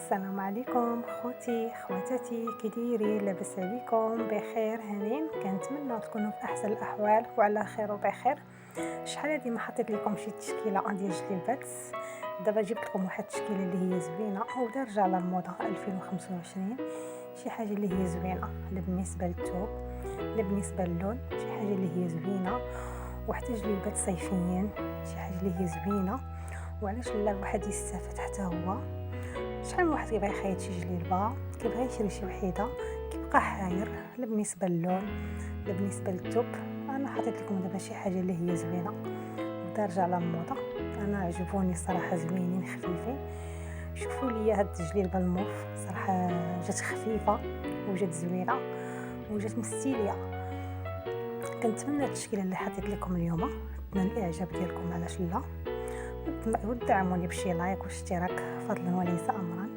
السلام عليكم خوتي خواتاتي، كي دايرين؟ لاباس عليكم؟ بخير هانين؟ كنتمنى تكونوا في احسن الاحوال وعلى خير وبخير. شحال هادي ما حطيت لكم شي تشكيله ديال جليبات. دابا جبت لكم واحد التشكيله اللي هي زوينه وبدا رجع للموضه 2025. شي حاجه اللي هي زوينه، لا بالنسبه للثوب لا بالنسبه للون، شي حاجه اللي هي زوينه. وحتى جليبات صيفيين، شي حاجه اللي هي زوينه. وعلاش لا الواحد يستافد حتى هو. شحال من واحد كيبغي يخيط شي جليبه، كيبغي يشري شي وحيده، كيبقى حاير لا بالنسبه للون لا بالنسبه للثوب. انا حطيت لكم دابا شي حاجه اللي هي زوينه بدا رجع للموضه. انا عجبوني صراحه، زوينين خفيفين. شوفوا لي هاد الجليبه الموف، صراحه جات خفيفه وجات زوينه وجات مستيليه. كنتمنى التشكيله اللي حطيت لكم اليوم تنال الاعجاب ديالكم، علاش لا. ودعموني بشي لايك واشتراك فضلا وليس امرا.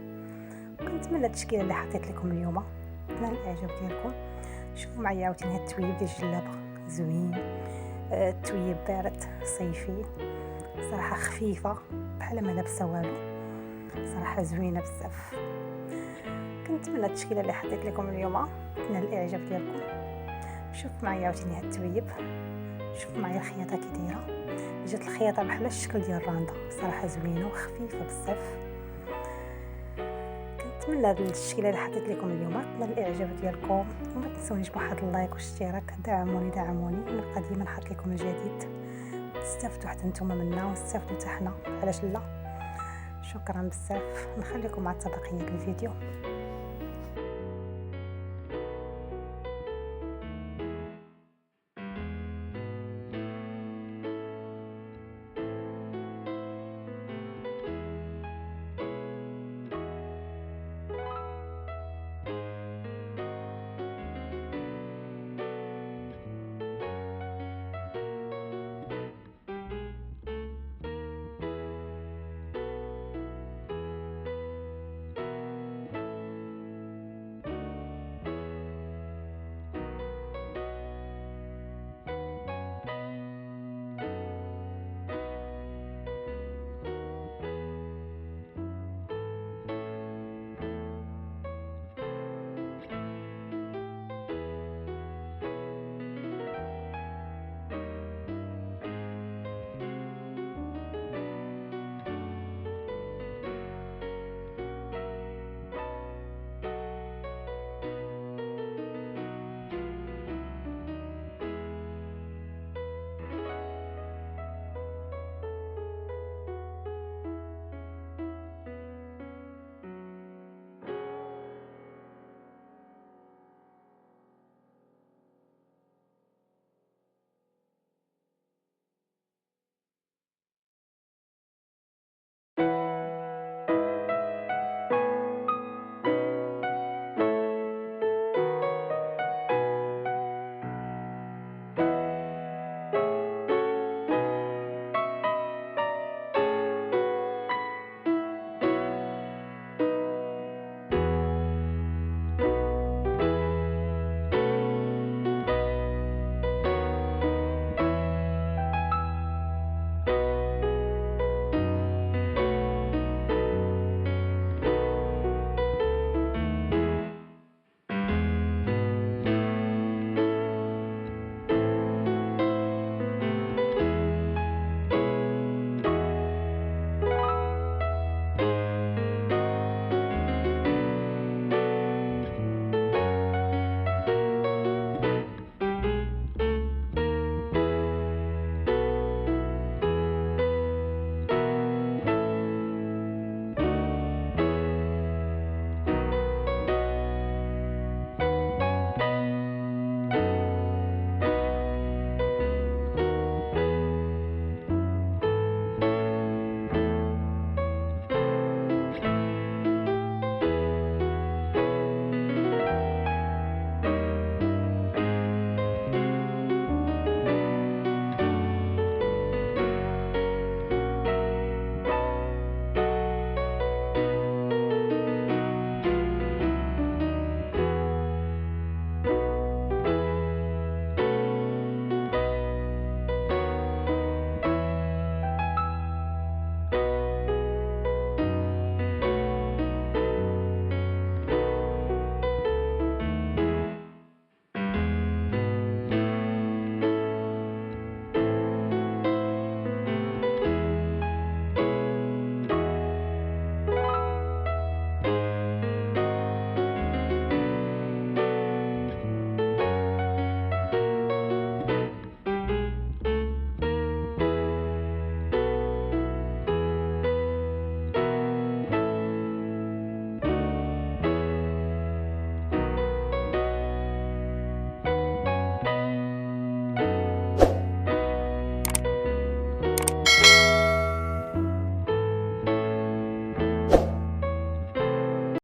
كنتمنى التشكيله اللي حطيت لكم اليوم تنال الاعجاب ديالكم. شوفوا معايا عاوتاني هاد التويب ديال الجلابه زوين. التويب بارد صيفي، صراحه خفيفه بحال ما لابسه والو، صراحه زوينه بزاف. كنتمنى التشكيله اللي حطيت لكم اليوم تنال الاعجاب ديالكم. شوف معايا عاوتاني هاد التويب، شوف معايا الخياطه كي دايره. جات الخياطه بحال الشكل ديال الراندا، صراحه زوينه وخفيفه بزاف. كنتمنى هاد التشكيله اللي حطيت لكم اليوم تنال الاعجاب ديالكم، وما تنسونيش بواحد اللايك واشتراك. دعموني نبقى ديما نحط لكم الجديد، تستافدوا حتى نتوما منا ونستافدوا حتى حنا، علاش لا. شكرا بزاف، نخليكم مع التبقيه ديال الفيديو.